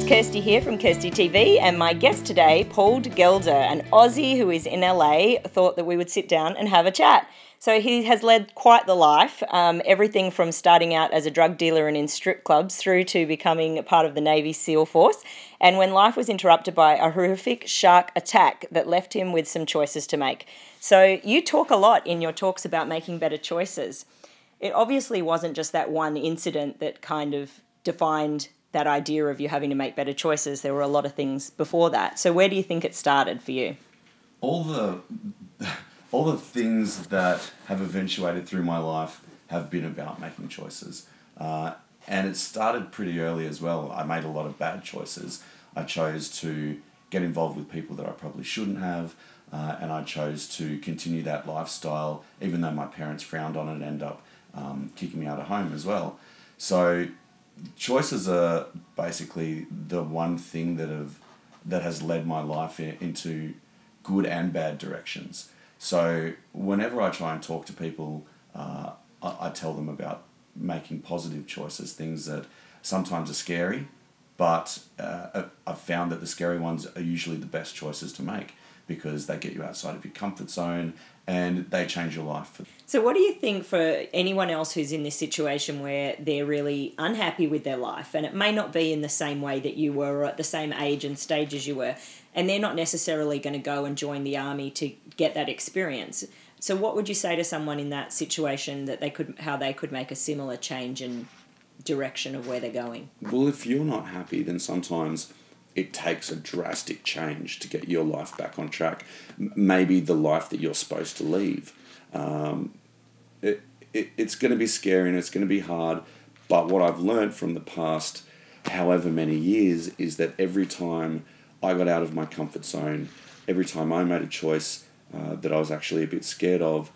Kirsty here from KirstyTV, and my guest today, Paul Gelder, an Aussie who is in LA, thought that we would sit down and have a chat. So he has led quite the life, everything from starting out as a drug dealer and in strip clubs through to becoming part of the Navy SEAL Force. And when life was interrupted by a horrific shark attack that left him with some choices to make. So you talk a lot in your talks about making better choices. It obviously wasn't just that one incident that kind of defined that idea of you having to make better choices. There were a lot of things before that. So where do you think it started for you? All the things that have eventuated through my life have been about making choices. And it started pretty early as well. I made a lot of bad choices. I chose to get involved with people that I probably shouldn't have, and I chose to continue that lifestyle, even though my parents frowned on it and ended up kicking me out of home as well. So choices are basically the one thing that has led my life into good and bad directions. So whenever I try and talk to people, I tell them about making positive choices, things that sometimes are scary, but I've found that the scary ones are usually the best choices to make because they get you outside of your comfort zone and they change your life. So what do you think for anyone else who's in this situation where they're really unhappy with their life, and it may not be in the same way that you were or at the same age and stage as you were, and they're not necessarily going to go and join the army to get that experience? So what would you say to someone in that situation that how they could make a similar change in direction of where they're going? Well, if you're not happy, then sometimes it takes a drastic change to get your life back on track. Maybe the life that you're supposed to leave. It's going to be scary and it's going to be hard, but what I've learned from the past however many years is that every time I got out of my comfort zone, every time I made a choice that I was actually a bit scared of,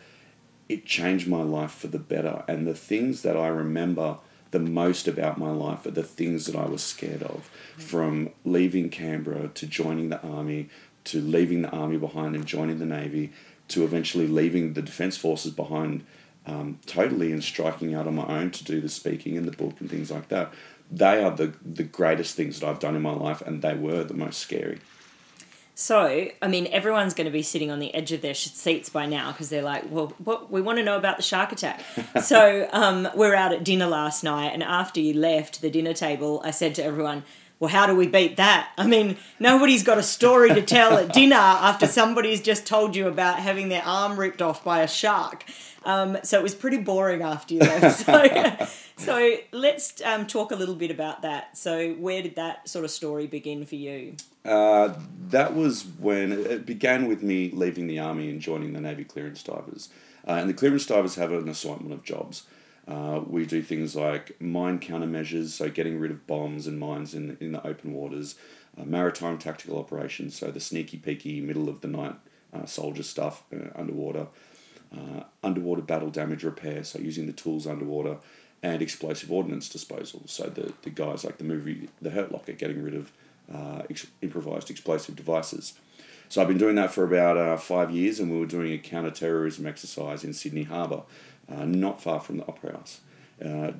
it changed my life for the better. And the things that I remember the most about my life are the things that I was scared of. From leaving Canberra to joining the army, to leaving the army behind and joining the Navy, to eventually leaving the Defence Forces behind totally and striking out on my own to do the speaking and the book and things like that. They are the greatest things that I've done in my life, and they were the most scary. So, I mean, everyone's going to be sitting on the edge of their seats by now because they're like, well, we want to know about the shark attack. So we're out at dinner last night, and after you left the dinner table, I said to everyone, well, how do we beat that? I mean, nobody's got a story to tell at dinner after somebody's just told you about having their arm ripped off by a shark. So it was pretty boring after you left. So let's talk a little bit about that. So where did that sort of story begin for you? That was when it began with me leaving the army and joining the Navy clearance divers. And the clearance divers have an assortment of jobs. We do things like mine countermeasures, so getting rid of bombs and mines in the open waters, maritime tactical operations, so the sneaky peeky middle of the night soldier stuff underwater, underwater battle damage repair, so using the tools underwater, and explosive ordnance disposal, so the guys like the movie The Hurt Locker, getting rid of improvised explosive devices. So I've been doing that for about 5 years, and we were doing a counter-terrorism exercise in Sydney Harbour, not far from the Opera House,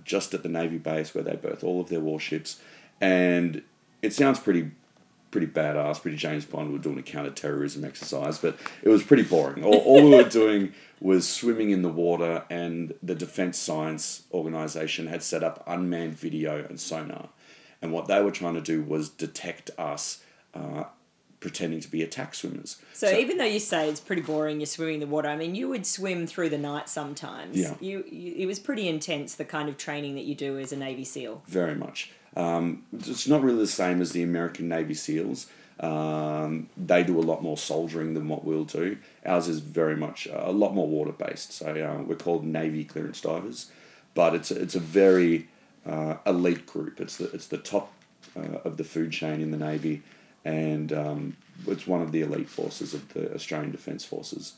just at the Navy base where they berth all of their warships. And it sounds pretty badass, pretty James Bond. We were doing a counter-terrorism exercise, but it was pretty boring. All we were doing was swimming in the water, and the Defence Science Organisation had set up unmanned video and sonar. And what they were trying to do was detect us pretending to be attack swimmers. So even though you say it's pretty boring, you're swimming in the water, I mean, you would swim through the night sometimes. Yeah. It was pretty intense, the kind of training that you do as a Navy SEAL. Very much. It's not really the same as the American Navy SEALs. They do a lot more soldiering than what we'll do. Ours is very much a lot more water-based. So we're called Navy clearance divers, but it's a very elite group. It's the top of the food chain in the Navy, and it's one of the elite forces of the Australian Defence Forces.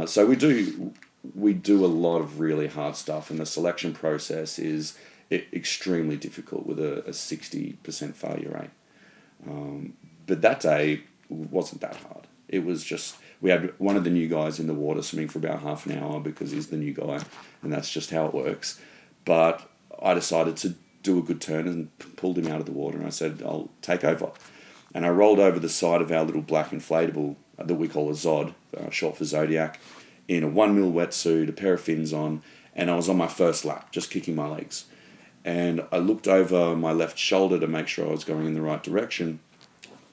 So we do a lot of really hard stuff, and the selection process is extremely difficult with a 60% failure rate. But that day wasn't that hard. It was just, we had one of the new guys in the water swimming for about half an hour because he's the new guy, and that's just how it works. But I decided do a good turn and pulled him out of the water, and I said, I'll take over. And I rolled over the side of our little black inflatable that we call a Zod, short for Zodiac, in a 1 mil wetsuit, a pair of fins on, and I was on my first lap, just kicking my legs. And I looked over my left shoulder to make sure I was going in the right direction,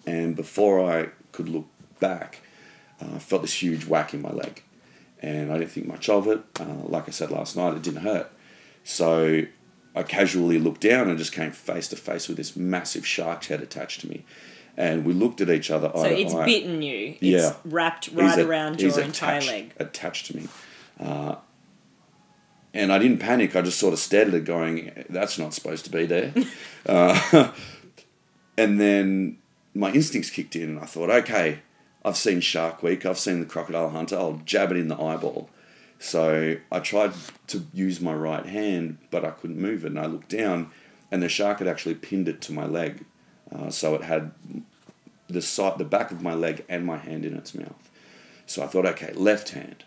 and before I could look back, I felt this huge whack in my leg. And I didn't think much of it. Like I said last night, it didn't hurt. So I casually looked down and just came face to face with this massive shark's head attached to me. And we looked at each other eye to eye. So it's bitten you. Yeah. It's wrapped right around your entire leg. Attached to me. And I didn't panic. I just sort of stared at it going, that's not supposed to be there. And then my instincts kicked in and I thought, okay, I've seen Shark Week. I've seen the Crocodile Hunter. I'll jab it in the eyeball. So I tried to use my right hand, but I couldn't move it. And I looked down and the shark had actually pinned it to my leg. So it had the back of my leg and my hand in its mouth. So I thought, okay, left hand.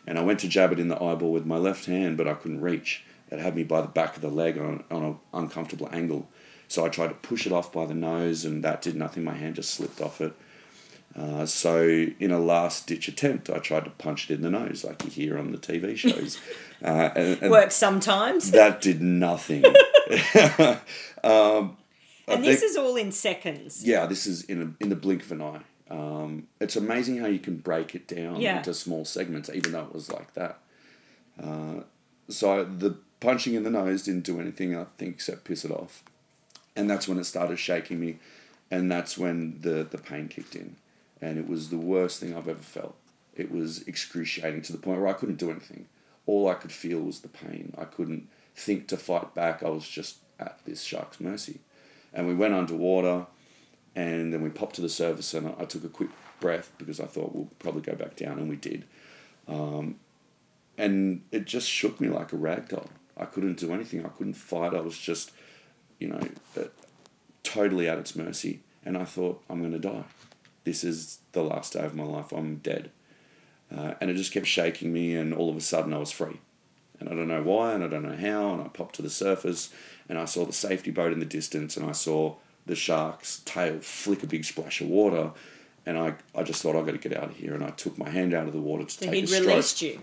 And I went to jab it in the eyeball with my left hand, but I couldn't reach. It had me by the back of the leg on an uncomfortable angle. So I tried to push it off by the nose, and that did nothing. My hand just slipped off it. So in a last-ditch attempt, I tried to punch it in the nose, like you hear on the TV shows. And works sometimes. That did nothing. And this is all in seconds. Yeah, this is in the blink of an eye. It's amazing how you can break it down into small segments, even though it was like that. So the punching in the nose didn't do anything, I think, except piss it off. And that's when it started shaking me, and that's when the pain kicked in. And it was the worst thing I've ever felt. It was excruciating to the point where I couldn't do anything. All I could feel was the pain. I couldn't think to fight back. I was just at this shark's mercy. And we went underwater, and then we popped to the surface, and I took a quick breath because I thought we'll probably go back down, and we did. And it just shook me like a rag doll. I couldn't do anything. I couldn't fight. I was just, totally at its mercy. And I thought, I'm going to die. This is the last day of my life. I'm dead. And it just kept shaking me, and all of a sudden I was free. And I don't know why, and I don't know how, and I popped to the surface, and I saw the safety boat in the distance, and I saw the shark's tail flick a big splash of water, and I just thought, I've got to get out of here, and I took my hand out of the water to take a stroke. So he'd released you?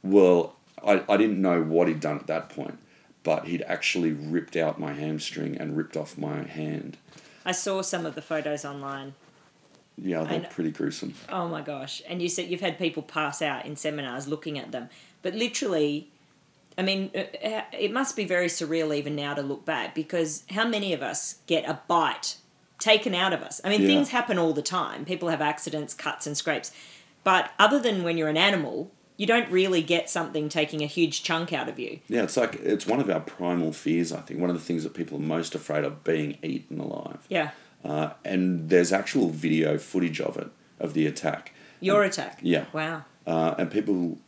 Well, I didn't know what he'd done at that point, but he'd actually ripped out my hamstring and ripped off my hand. I saw some of the photos online. Yeah, they're pretty gruesome. Oh my gosh. And you said you've had people pass out in seminars looking at them. But literally, I mean, it must be very surreal even now to look back, because how many of us get a bite taken out of us? I mean, things happen all the time. People have accidents, cuts and scrapes. But other than when you're an animal, you don't really get something taking a huge chunk out of you. Yeah, it's one of our primal fears, I think. One of the things that people are most afraid of, being eaten alive. Yeah. And there's actual video footage of it, of the attack. Your attack? Yeah. Wow. And people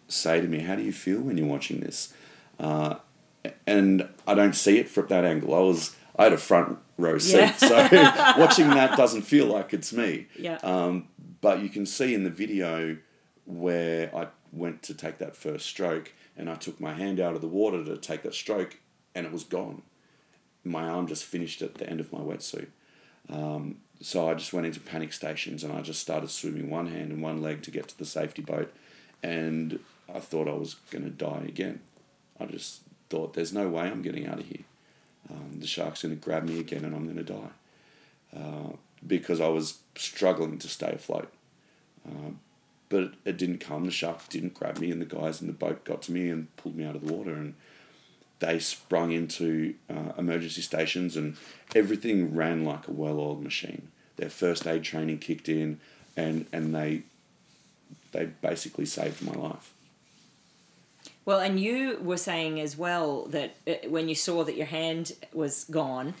say to me, how do you feel when you're watching this? And I don't see it from that angle. I had a front row seat, so watching that doesn't feel like it's me. Yeah. But you can see in the video where I went to take that first stroke, and I took my hand out of the water to take that stroke, and it was gone. My arm just finished at the end of my wetsuit. So I just went into panic stations, and I just started swimming one hand and one leg to get to the safety boat, and I thought I was going to die again. I just thought, there's no way I'm getting out of here. The shark's going to grab me again, and I'm going to die. Because I was struggling to stay afloat. But it didn't come. The shark didn't grab me, and the guys in the boat got to me and pulled me out of the water, and they sprung into emergency stations, and everything ran like a well-oiled machine. Their first aid training kicked in, and they basically saved my life. Well, and you were saying as well that when you saw that your hand was gone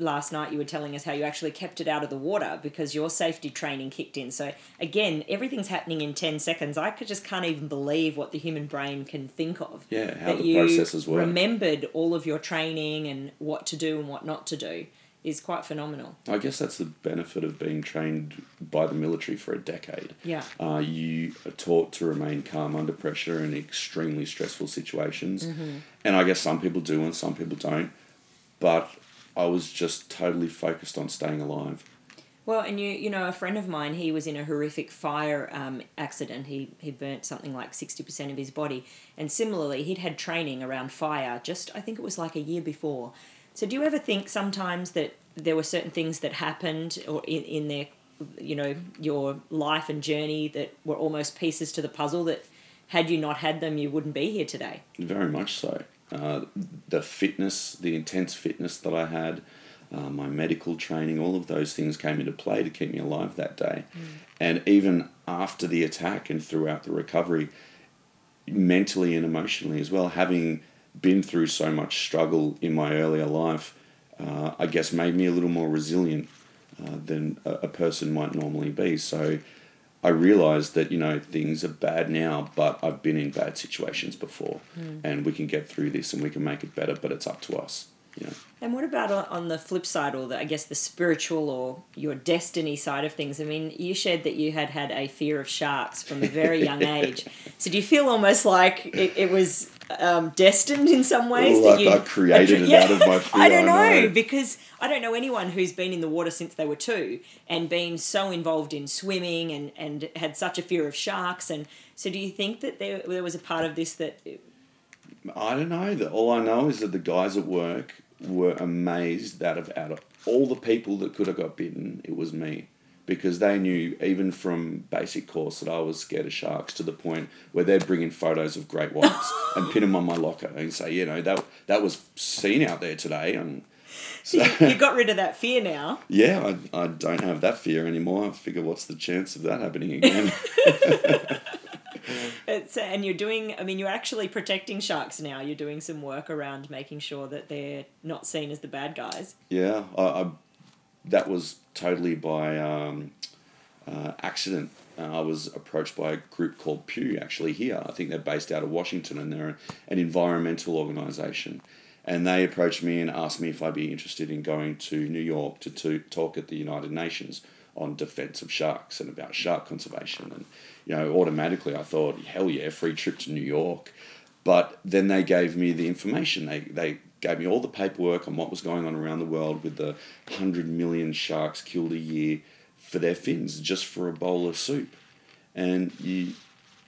last night, you were telling us how you actually kept it out of the water because your safety training kicked in. So again, everything's happening in 10 seconds. I just can't even believe what the human brain can think of. Yeah, how the processes work. Remembered all of your training and what to do and what not to do is quite phenomenal. I guess that's the benefit of being trained by the military for a decade. Yeah. You are taught to remain calm under pressure in extremely stressful situations. Mm-hmm. And I guess some people do and some people don't. but I was just totally focused on staying alive. Well, and you know, a friend of mine, he was in a horrific fire accident. He burnt something like 60% of his body. And similarly, he'd had training around fire just, I think it was like a year before. So do you ever think sometimes that there were certain things that happened or in their, you know, your life and journey that were almost pieces to the puzzle that had you not had them, you wouldn't be here today? Very much so. The fitness, the intense fitness that I had, my medical training, all of those things came into play to keep me alive that day. And even after the attack and throughout the recovery, mentally and emotionally as well, having been through so much struggle in my earlier life, I guess made me a little more resilient than a person might normally be. So I realised that, you know, things are bad now, but I've been in bad situations before, and we can get through this and we can make it better, but it's up to us. You know. And what about on the flip side, or I guess the spiritual or your destiny side of things? I mean, you shared that you had a fear of sharks from a very young age. So do you feel almost like it was destined in some ways? Like I created it out of my fear. I don't know, because I don't know anyone who's been in the water since they were 2 and been so involved in swimming and had such a fear of sharks. And so do you think that there was a part of this that... I don't know. All I know is that the guys at work were amazed that out of all the people that could have got bitten, it was me. Because they knew, even from basic course, that I was scared of sharks, to the point where they'd bring in photos of great whites and pin them on my locker and say, you know, that was seen out there today. And so you got rid of that fear now. Yeah, I don't have that fear anymore. I figure, what's the chance of that happening again? And you're doing, I mean, you're actually protecting sharks now. You're doing some work around making sure that they're not seen as the bad guys. Yeah, that was totally by accident. I was approached by a group called Pew, actually, here. I think they're based out of Washington, and they're an environmental organisation. And they approached me and asked me if I'd be interested in going to New York to talk at the United Nations on defence of sharks and about shark conservation. And, you know, automatically I thought, hell yeah, free trip to New York. But then they gave me the information. They gave me all the paperwork on what was going on around the world with the 100 million sharks killed a year for their fins, just for a bowl of soup. And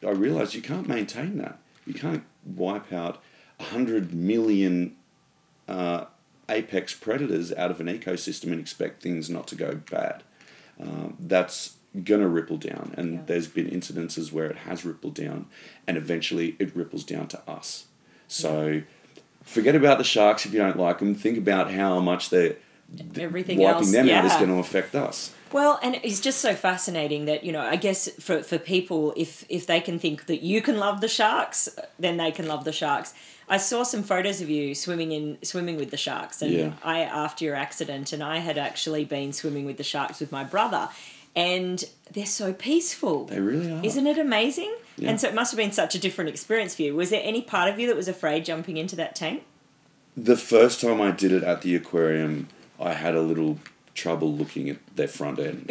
I realised you can't maintain that. You can't wipe out 100 million apex predators out of an ecosystem and expect things not to go bad. That's going to ripple down, and there's been incidences where it has rippled down, and eventually it ripples down to us. So forget about the sharks if you don't like them. Think about how much everything wiping else, them out is going to affect us. Well, and it's just so fascinating that, you know, I guess for people, if they can think that you can love the sharks, then they can love the sharks. I saw some photos of you swimming with the sharks, and after your accident, and I had actually been swimming with the sharks with my brother, and they're so peaceful. They really are. Isn't it amazing? Yeah. And so it must have been such a different experience for you. Was there any part of you that was afraid jumping into that tank? The first time I did it at the aquarium, I had a little trouble looking at their front end.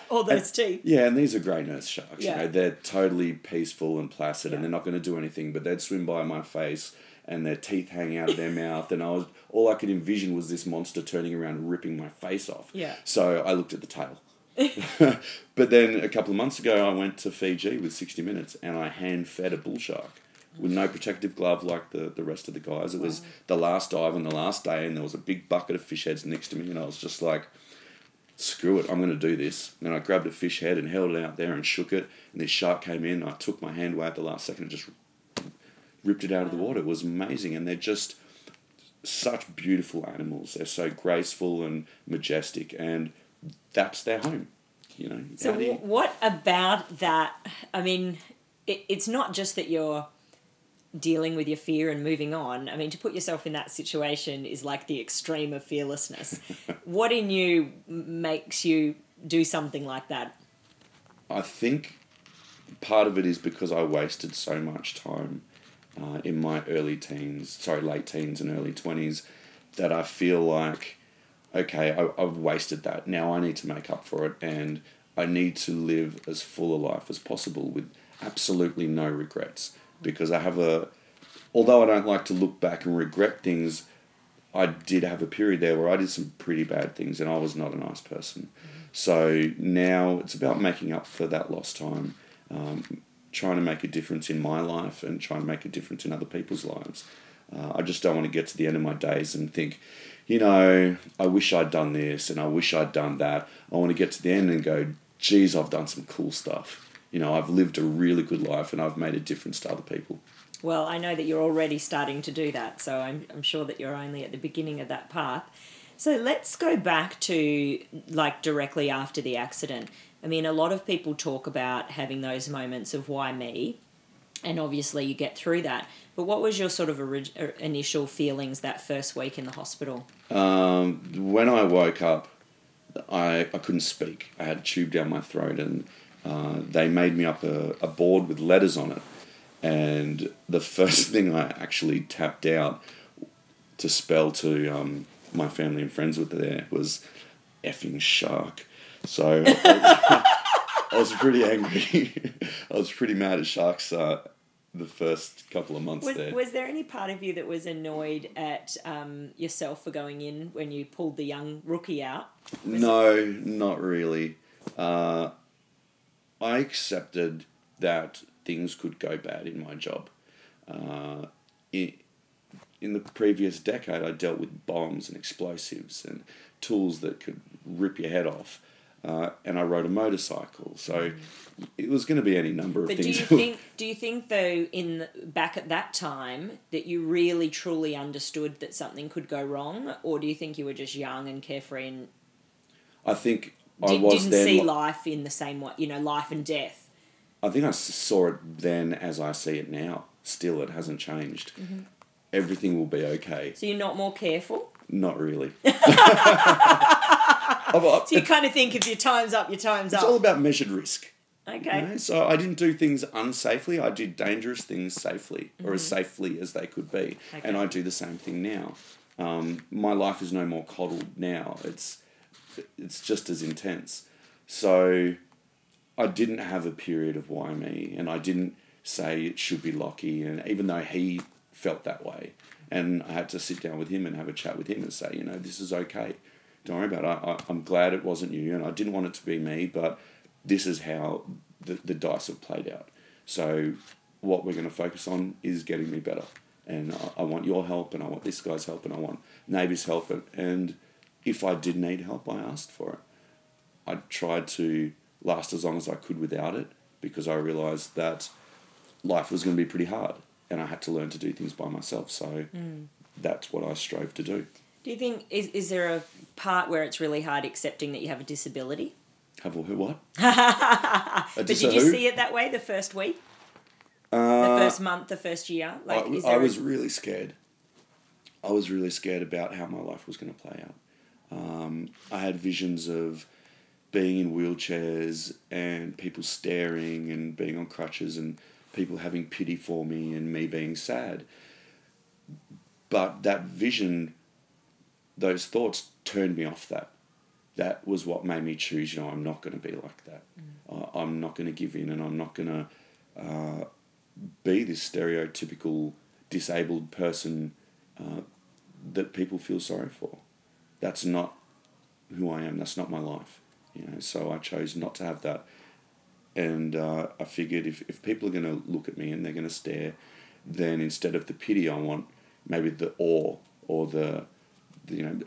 All those teeth. Yeah, and these are grey nurse sharks. Yeah. You know, they're totally peaceful and placid, Yeah. and they're not going to do anything, but they'd swim by my face and their teeth hang out of their mouth, and all I could envision was this monster turning around and ripping my face off. Yeah. So I looked at the tail. But then a couple of months ago, I went to Fiji with 60 Minutes, and I hand-fed a bull shark with no protective glove like the rest of the guys. It was the last dive on the last day, and there was a big bucket of fish heads next to me, and I was just like, screw it, I'm going to do this. And I grabbed a fish head and held it out there and shook it, and this shark came in, I took my hand away at the last second and just ripped it out of the water. It was amazing, and they're just such beautiful animals. They're so graceful and majestic, and that's their home, you know. So what about that? I mean, it's not just that you're dealing with your fear and moving on. I mean, to put yourself in that situation is like the extreme of fearlessness. What in you makes you do something like that? I think part of it is because I wasted so much time in my late teens and early 20s, that I feel like, okay, I've wasted that. Now I need to make up for it, and I need to live as full a life as possible with absolutely no regrets. Because although I don't like to look back and regret things, I did have a period there where I did some pretty bad things and I was not a nice person. So now it's about making up for that lost time, trying to make a difference in my life and trying to make a difference in other people's lives. I just don't want to get to the end of my days and think, I wish I'd done this and I wish I'd done that. I want to get to the end and go, geez, I've done some cool stuff. I've lived a really good life and I've made a difference to other people. Well, I know that you're already starting to do that, so I'm sure that you're only at the beginning of that path. So let's go back to, directly after the accident. I mean, a lot of people talk about having those moments of why me, and obviously you get through that. But what was your sort of initial feelings that first week in the hospital? When I woke up, I couldn't speak. I had a tube down my throat and they made me up a board with letters on it. And the first thing I actually tapped out to spell to my family and friends with there was effing shark. So I was pretty angry. I was pretty mad at sharks the first couple of months there. Was there any part of you that was annoyed at yourself for going in when you pulled the young rookie out? No, not really. I accepted that things could go bad in my job. In the previous decade, I dealt with bombs and explosives and tools that could rip your head off. And I rode a motorcycle, so it was going to be any number of things. But do you think though, back at that time, that you really truly understood that something could go wrong, or do you think you were just young and carefree and I think didn't see life in the same way, life and death? I think I saw it then as I see it now. Still, it hasn't changed. Mm-hmm. Everything will be okay. So you're not more careful? Not really. So you kind of think if your time's up, your time's up. It's all about measured risk. Okay. So I didn't do things unsafely. I did dangerous things safely, or as safely as they could be. Okay. And I do the same thing now. My life is no more coddled now. It's just as intense. So I didn't have a period of why me, and I didn't say it should be Lockie, and even though he felt that way, and I had to sit down with him and have a chat with him and say, this is okay. Don't worry about it. I'm glad it wasn't you, and I didn't want it to be me, but this is how the dice have played out. So what we're going to focus on is getting me better, and I want your help, and I want this guy's help, and I want Navy's help, and if I did need help, I asked for it. I tried to last as long as I could without it, because I realised that life was going to be pretty hard and I had to learn to do things by myself. So that's what I strove to do. Do you think, is there a part where it's really hard accepting that you have a disability? Have a who what? But did you see it that way the first week? The first month, the first year? I was really scared. I was really scared about how my life was going to play out. I had visions of being in wheelchairs and people staring and being on crutches and people having pity for me and me being sad. But that vision, those thoughts turned me off that. That was what made me choose, I'm not going to be like that. I'm not going to give in, and I'm not going to be this stereotypical disabled person that people feel sorry for. That's not who I am. That's not my life. So I chose not to have that. And I figured if people are going to look at me and they're going to stare, then instead of the pity, I want maybe the awe or the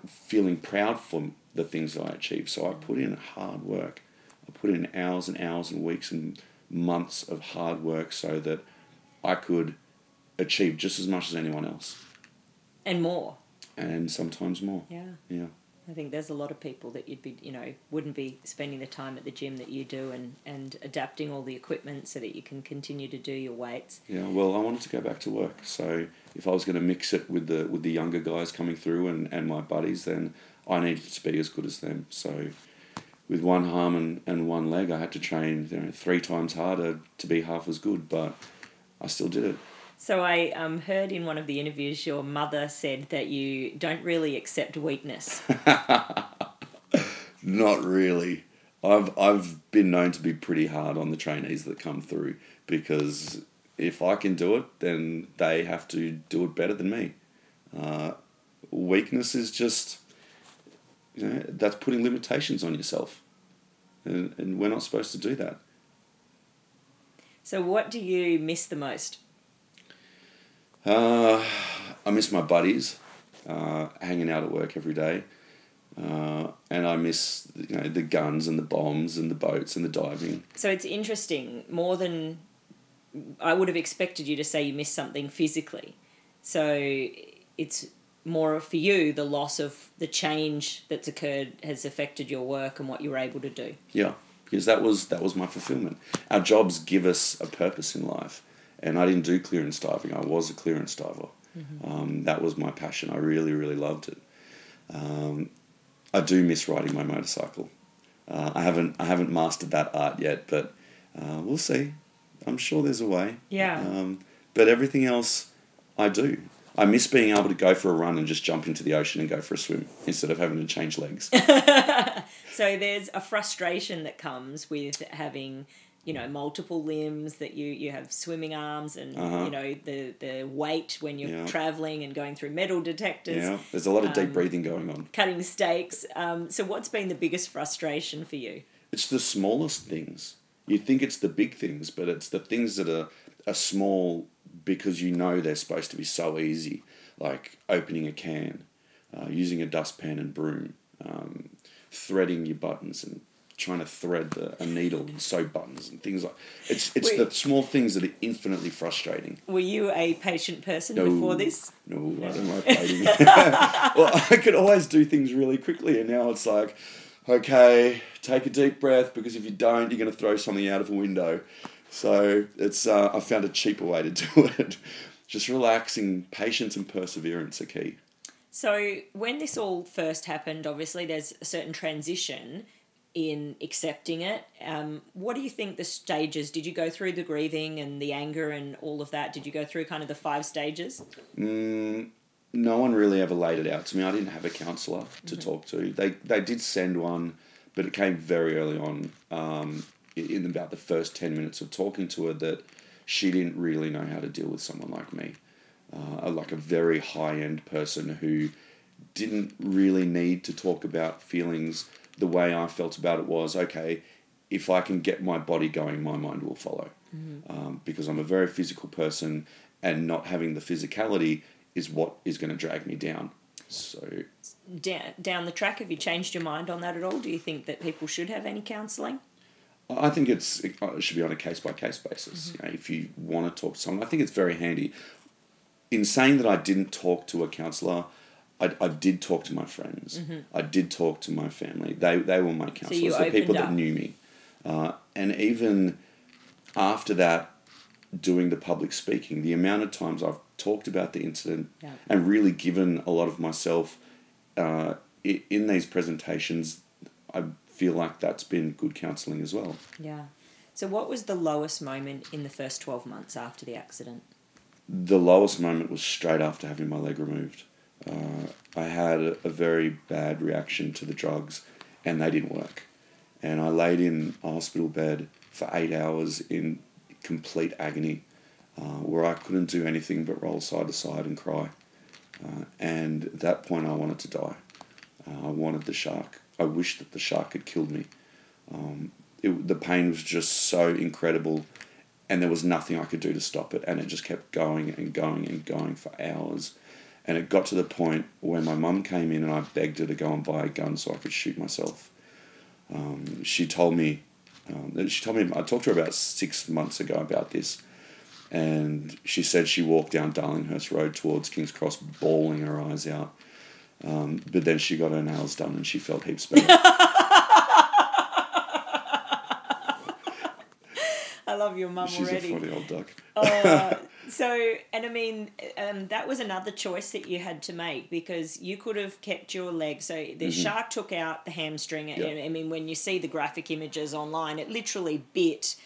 feeling proud for the things that I achieved. So I put in hard work. I put in hours and hours and weeks and months of hard work so that I could achieve just as much as anyone else. And more. And sometimes more. Yeah. I think there's a lot of people that you'd be, wouldn't be spending the time at the gym that you do and adapting all the equipment so that you can continue to do your weights. Yeah, well, I wanted to go back to work. So if I was going to mix it with the younger guys coming through and my buddies, then I needed to be as good as them. So with one arm and one leg, I had to train 3 times harder to be half as good, but I still did it. So I heard in one of the interviews your mother said that you don't really accept weakness. Not really. I've been known to be pretty hard on the trainees that come through, because if I can do it, then they have to do it better than me. Weakness is just, that's putting limitations on yourself. And we're not supposed to do that. So what do you miss the most? I miss my buddies, hanging out at work every day. And I miss the guns and the bombs and the boats and the diving. So it's interesting, more than I would have expected you to say you miss something physically. So it's more for you, the loss of the change that's occurred has affected your work and what you were able to do. Yeah, because that was my fulfillment. Our jobs give us a purpose in life. And I didn't do clearance diving. I was a clearance diver. Mm-hmm. That was my passion. I really, really loved it. I do miss riding my motorcycle. I haven't mastered that art yet, but we'll see. I'm sure there's a way. Yeah. But everything else, I do. I miss being able to go for a run and just jump into the ocean and go for a swim instead of having to change legs. So there's a frustration that comes with having, multiple limbs, that you have swimming arms and, the weight when you're traveling and going through metal detectors. Yeah, there's a lot of deep breathing going on. Cutting steaks. So what's been the biggest frustration for you? It's the smallest things. You think it's the big things, but it's the things that are small because they're supposed to be so easy, like opening a can, using a dustpan and broom, threading your buttons and trying to thread a needle and sew buttons and things like it's the small things that are infinitely frustrating. Were you a patient person before this? No, I don't like waiting. Well, I could always do things really quickly, and now it's like, okay, take a deep breath, because if you don't, you're going to throw something out of a window. So it's I found a cheaper way to do it. Just relaxing, patience and perseverance are key. So when this all first happened, obviously there's a certain transition in accepting it. What do you think the stages? Did you go through the grieving and the anger and all of that? Did you go through kind of the 5 stages? No one really ever laid it out to me. I didn't have a counsellor to talk to. They did send one, but it came very early on, in about the first 10 minutes of talking to her, that she didn't really know how to deal with someone like me. Like a very high-end person who didn't really need to talk about feelings. The way I felt about it was, okay, if I can get my body going, my mind will follow. Mm-hmm. Because I'm a very physical person, and not having the physicality is what is going to drag me down. So down the track, have you changed your mind on that at all? Do you think that people should have any counselling? I think it should be on a case-by-case basis. Mm-hmm. If you want to talk to someone, I think it's very handy. In saying that I didn't talk to a counsellor, I did talk to my friends. Mm-hmm. I did talk to my family. They were my counsellors, so the people that knew me. And even after that, doing the public speaking, the amount of times I've talked about the incident and really given a lot of myself in these presentations, I feel like that's been good counselling as well. Yeah. So what was the lowest moment in the first 12 months after the accident? The lowest moment was straight after having my leg removed. I had a very bad reaction to the drugs, and they didn't work. And I laid in a hospital bed for 8 hours in complete agony, where I couldn't do anything but roll side to side and cry. And at that point I wanted to die. I wanted the shark. I wished that the shark had killed me. The pain was just so incredible, and there was nothing I could do to stop it, and it just kept going and going and going for hours. And it got to the point where my mum came in and I begged her to go and buy a gun so I could shoot myself. She told me, I talked to her about 6 months ago about this, and she said she walked down Darlinghurst Road towards King's Cross bawling her eyes out. But then she got her nails done and she felt heaps better. I love your mum already. She's a funny old duck. That was another choice that you had to make, because you could have kept your leg. So the shark took out the hamstring. Yep. I mean, when you see the graphic images online, it literally bit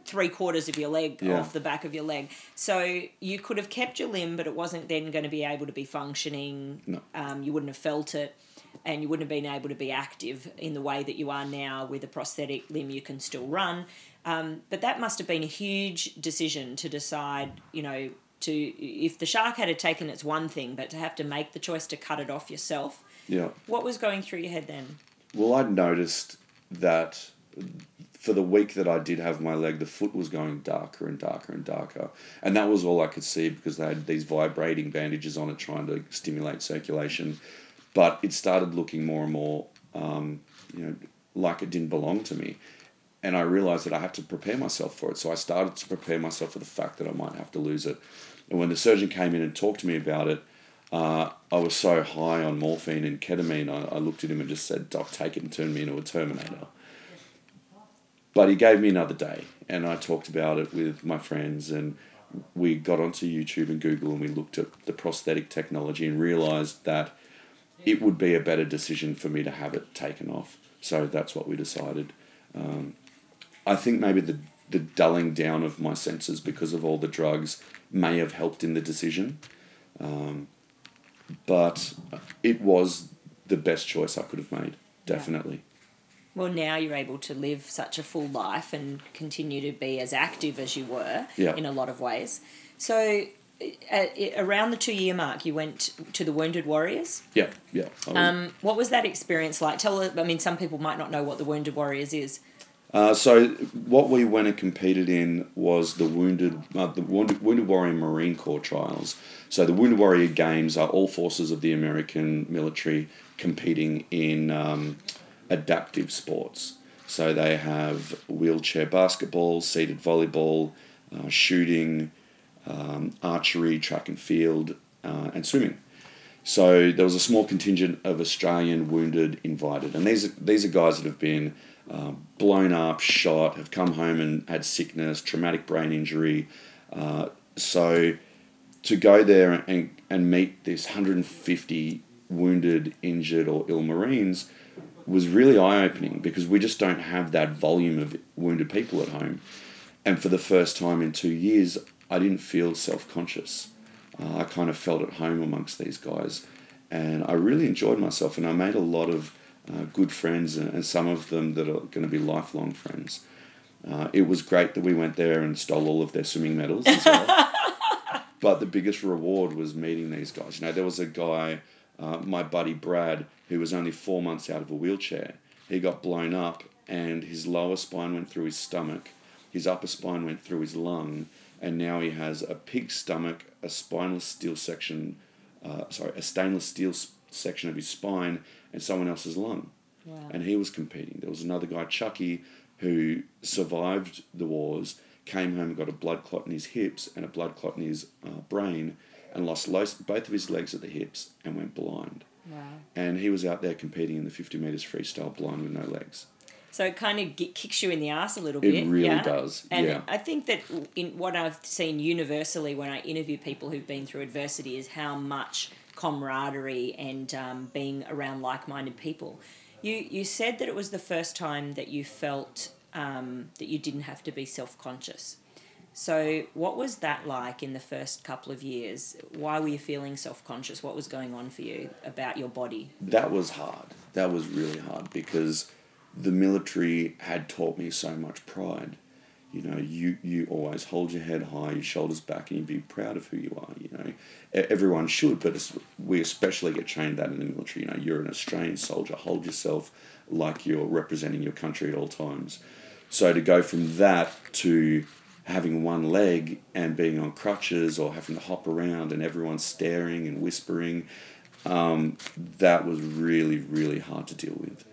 3/4 of your leg off the back of your leg. So you could have kept your limb, but it wasn't then going to be able to be functioning. No. You wouldn't have felt it, and you wouldn't have been able to be active in the way that you are now with a prosthetic limb. You can still run. But that must have been a huge decision to decide, if the shark had taken it's one thing, but to have to make the choice to cut it off yourself. Yeah. What was going through your head then? Well, I'd noticed that for the week that I did have my leg, the foot was going darker and darker and darker. And that was all I could see because they had these vibrating bandages on it trying to stimulate circulation. But it started looking more and more, like it didn't belong to me. And I realised that I had to prepare myself for it. So I started to prepare myself for the fact that I might have to lose it. And when the surgeon came in and talked to me about it, I was so high on morphine and ketamine, I looked at him and just said, "Doc, take it and turn me into a Terminator." But he gave me another day, and I talked about it with my friends, and we got onto YouTube and Google, and we looked at the prosthetic technology and realised that it would be a better decision for me to have it taken off. So that's what we decided. I think maybe the dulling down of my senses because of all the drugs may have helped in the decision. But it was the best choice I could have made, definitely. Well, now you're able to live such a full life and continue to be as active as you were in a lot of ways. So around the 2-year mark, you went to the Wounded Warriors? Yeah. What was that experience like? Some people might not know what the Wounded Warriors is. So what we went and competed in was the Wounded Warrior Marine Corps trials. So the Wounded Warrior Games are all forces of the American military competing in adaptive sports. So they have wheelchair basketball, seated volleyball, shooting, archery, track and field, and swimming. So there was a small contingent of Australian wounded invited, and these are guys that have been blown up, shot, have come home and had sickness, traumatic brain injury. So to go there and meet this 150 wounded, injured or ill Marines was really eye-opening because we just don't have that volume of wounded people at home. And for the first time in 2 years, I didn't feel self-conscious. I kind of felt at home amongst these guys. And I really enjoyed myself, and I made a lot of good friends, and some of them that are going to be lifelong friends. It was great that we went there and stole all of their swimming medals as well. But the biggest reward was meeting these guys. There was a guy, my buddy Brad, who was only 4 months out of a wheelchair. He got blown up, and his lower spine went through his stomach, his upper spine went through his lung, and now he has a pig stomach, a stainless steel section of his spine, and someone else's lung. Wow. And he was competing. There was another guy, Chucky, who survived the wars, came home and got a blood clot in his hips and a blood clot in his brain, and lost both of his legs at the hips and went blind. Wow. And he was out there competing in the 50 metres freestyle blind with no legs. So it kind of kicks you in the arse a little bit. It really does, And I think that in what I've seen universally when I interview people who've been through adversity is how much camaraderie and being around like-minded people. You said that it was the first time that you felt that you didn't have to be self-conscious. So what was that like in the first couple of years? Why were you feeling self-conscious? What was going on for you about your body? That was hard. That was really hard because the military had taught me so much pride. You always hold your head high, your shoulders back, and you be proud of who you are. Everyone should, but we especially get trained that in the military. You're an Australian soldier. Hold yourself like you're representing your country at all times. So to go from that to having one leg and being on crutches or having to hop around and everyone staring and whispering, that was really, really hard to deal with.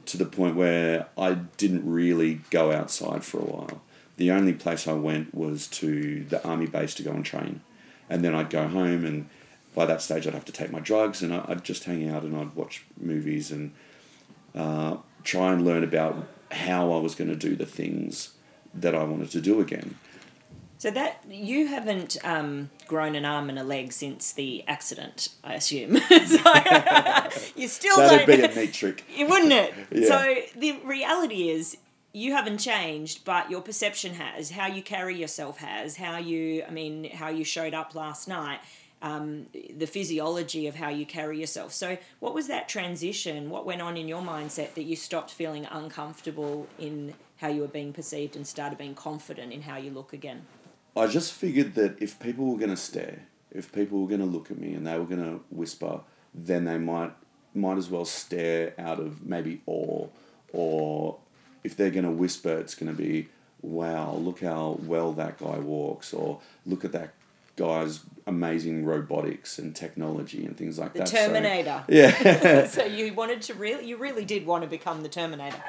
To the point where I didn't really go outside for a while. The only place I went was to the army base to go and train. And then I'd go home, and by that stage I'd have to take my drugs, and I'd just hang out and I'd watch movies and try and learn about how I was going to do the things that I wanted to do again. So that you haven't grown an arm and a leg since the accident, I assume. So you still That'd be a neat trick. Wouldn't it? Yeah. So the reality is you haven't changed, but your perception has. How you carry yourself has. How you showed up last night. The physiology of how you carry yourself. So what was that transition? What went on in your mindset that you stopped feeling uncomfortable in how you were being perceived and started being confident in how you look again? I just figured that if people were going to stare, if people were going to look at me and they were going to whisper, then they might as well stare out of maybe awe, or if they're going to whisper, it's going to be, wow, look how well that guy walks, or look at that guy's amazing robotics and technology and things like that. The Terminator. So, yeah. So you wanted to you really did want to become the Terminator.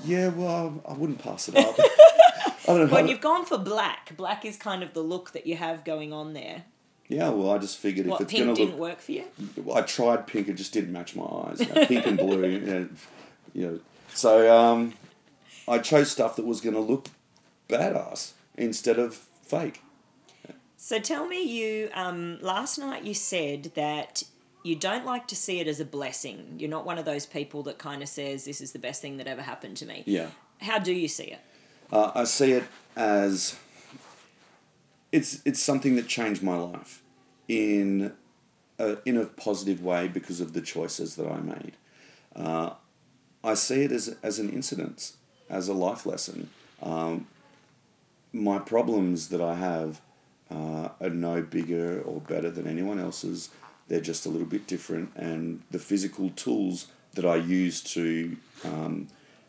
Yeah, well, I wouldn't pass it up. I don't know. When you've gone for black, black is kind of the look that you have going on there. Yeah, well, I just figured if it's going to look... Pink didn't work for you? I tried pink, it just didn't match my eyes. Pink and blue, So I chose stuff that was going to look badass instead of fake. So tell me, you last night you said that you don't like to see it as a blessing. You're not one of those people that kind of says, this is the best thing that ever happened to me. Yeah. How do you see it? I see it as... It's something that changed my life in a positive way because of the choices that I made. I see it as an incident, as a life lesson. My problems that I have are no bigger or better than anyone else's. They're just a little bit different, and the physical tools that I use to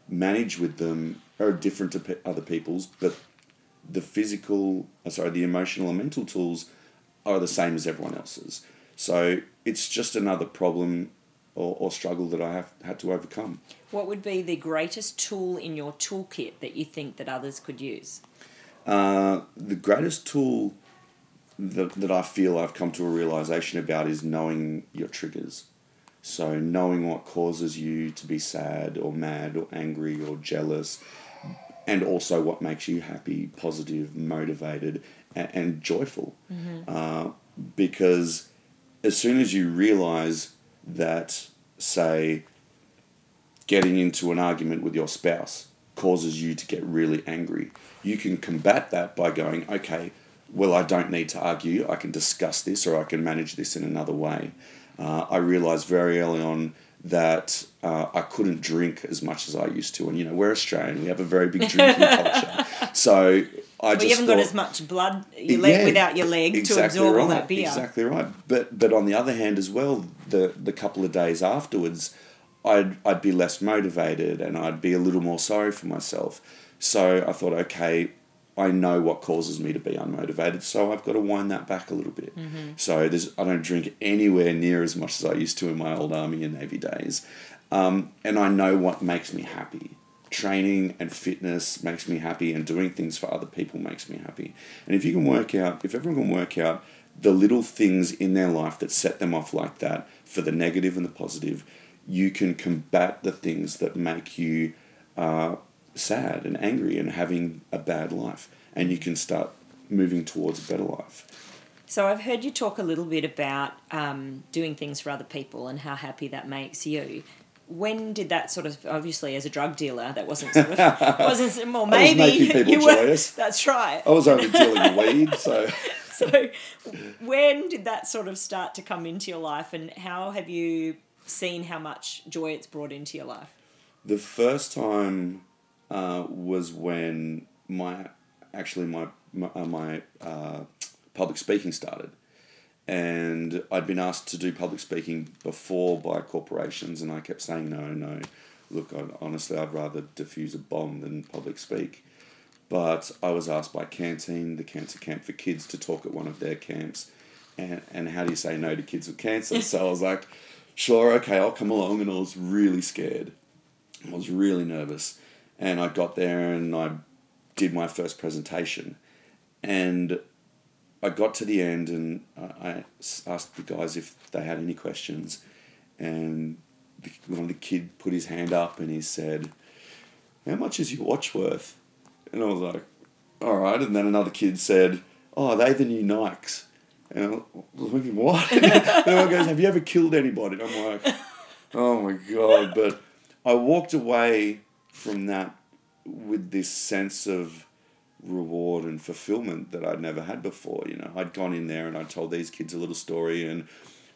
manage with them are different to other people's, but the emotional and mental tools are the same as everyone else's. So it's just another problem or struggle that I have had to overcome. What would be the greatest tool in your toolkit that you think that others could use? The greatest tool that I feel I've come to a realization about is knowing your triggers. So knowing what causes you to be sad or mad or angry or jealous, and also what makes you happy, positive, motivated, and joyful. Mm-hmm. Because as soon as you realize that, say, getting into an argument with your spouse causes you to get really angry, you can combat that by going, okay, well, I don't need to argue. I can discuss this, or I can manage this in another way. I realized very early on that I couldn't drink as much as I used to. And, we're Australian. We have a very big drinking culture. So you haven't got as much blood without your leg to absorb all that beer. Exactly right. But on the other hand as well, the couple of days afterwards, I'd be less motivated and I'd be a little more sorry for myself. So I thought, okay, I know what causes me to be unmotivated, so I've got to wind that back a little bit. Mm-hmm. So I don't drink anywhere near as much as I used to in my old Army and Navy days. And I know what makes me happy. Training and fitness makes me happy, and doing things for other people makes me happy. And if everyone can work out the little things in their life that set them off like that, for the negative and the positive, you can combat the things that make you sad and angry and having a bad life, and you can start moving towards a better life. So I've heard you talk a little bit about doing things for other people and how happy that makes you. When did that sort of, obviously as a drug dealer, that wasn't sort of, well, maybe I was making people joyous. That's right. I was only dealing weed, so. So when did that sort of start to come into your life, and how have you seen how much joy it's brought into your life? The first time was when my public speaking started, and I'd been asked to do public speaking before by corporations, and I kept saying no. Look, honestly, I'd rather defuse a bomb than public speak. But I was asked by Canteen, the Cancer Camp for Kids, to talk at one of their camps, and how do you say no to kids with cancer? So I was like, sure, okay, I'll come along, and I was really scared. I was really nervous. And I got there and I did my first presentation. And I got to the end and I asked the guys if they had any questions. And one of the kid put his hand up and he said, "How much is your watch worth?" And I was like, all right. And then another kid said, "Oh, are they the new Nikes?" And I was thinking, what? And everyone goes, "Have you ever killed anybody?" And I'm like, oh my God. But I walked away from that with this sense of reward and fulfillment that I'd never had before. I'd gone in there and I'd told these kids a little story, and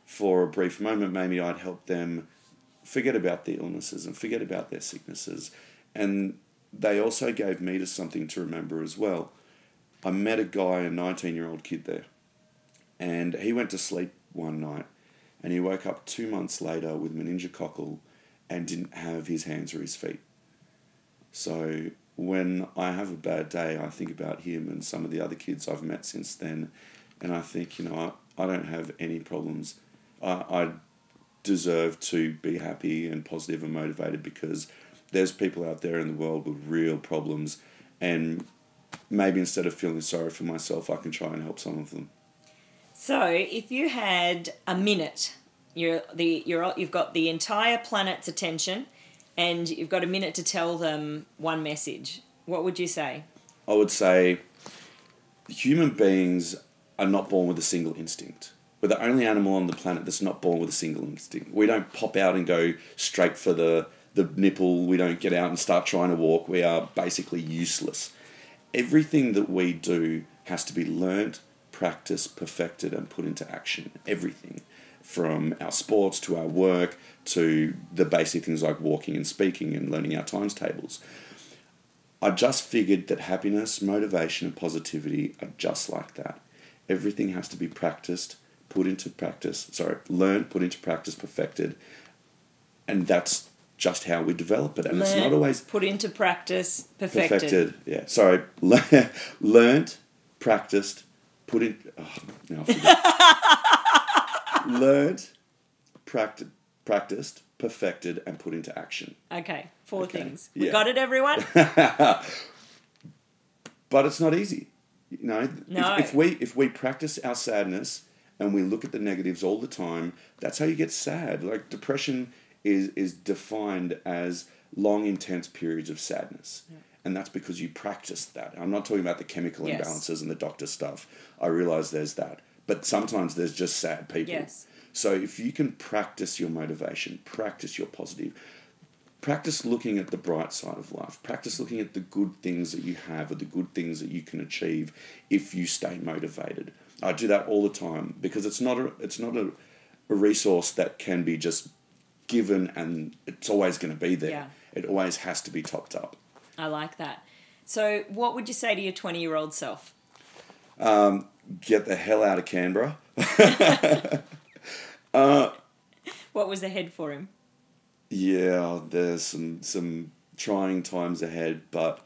for a brief moment maybe I'd helped them forget about their illnesses and forget about their sicknesses. And they also gave me something to remember as well. I met a guy, a 19-year-old kid there, and he went to sleep one night, and he woke up 2 months later with meningococcal and didn't have his hands or his feet. So when I have a bad day, I think about him and some of the other kids I've met since then, and I think, I don't have any problems. I deserve to be happy and positive and motivated because there's people out there in the world with real problems, and maybe instead of feeling sorry for myself, I can try and help some of them. So, if you had a minute, you've got the entire planet's attention, and you've got a minute to tell them one message, what would you say? I would say human beings are not born with a single instinct. We're the only animal on the planet that's not born with a single instinct. We don't pop out and go straight for the nipple. We don't get out and start trying to walk. We are basically useless. Everything that we do has to be learnt, practiced, perfected, and put into action. Everything. From our sports to our work to the basic things like walking and speaking and learning our times tables. I just figured that happiness, motivation, and positivity are just like that. Everything has to be practiced, learned, put into practice, perfected, and that's just how we develop it. And it's not always put into practice, perfected. Yeah, sorry, learned, practiced, put in. Oh, no, I forgot. Learned, practiced, perfected, and put into action. Okay, four things. We got it, everyone. But it's not easy. No. If we practice our sadness and we look at the negatives all the time, that's how you get sad. Like depression is defined as long, intense periods of sadness. Yeah. And that's because you practice that. I'm not talking about the chemical imbalances and the doctor stuff. I realise there's that. But sometimes there's just sad people. Yes. So if you can practice your motivation, practice your positive, practice looking at the bright side of life, practice looking at the good things that you have or the good things that you can achieve if you stay motivated. I do that all the time because it's not a resource that can be just given and it's always going to be there. Yeah. It always has to be topped up. I like that. So what would you say to your 20-year-old self? Get the hell out of Canberra. What was ahead for him? Yeah, there's some trying times ahead, but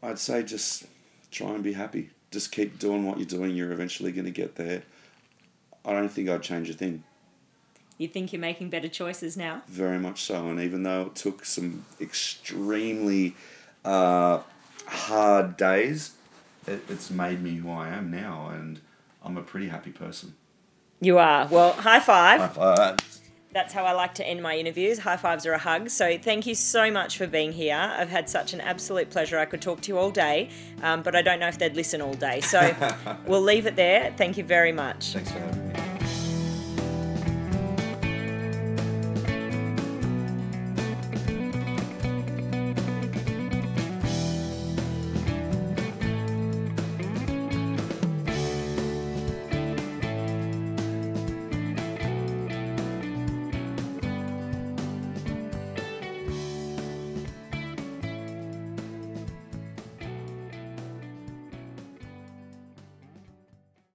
I'd say just try and be happy. Just keep doing what you're doing. You're eventually going to get there. I don't think I'd change a thing. You think you're making better choices now? Very much so. And even though it took some extremely hard days, it's made me who I am now, and I'm a pretty happy person. You are. Well, high five. High five. That's how I like to end my interviews. High fives are a hug. So thank you so much for being here. I've had such an absolute pleasure. I could talk to you all day, but I don't know if they'd listen all day. So we'll leave it there. Thank you very much. Thanks for having me.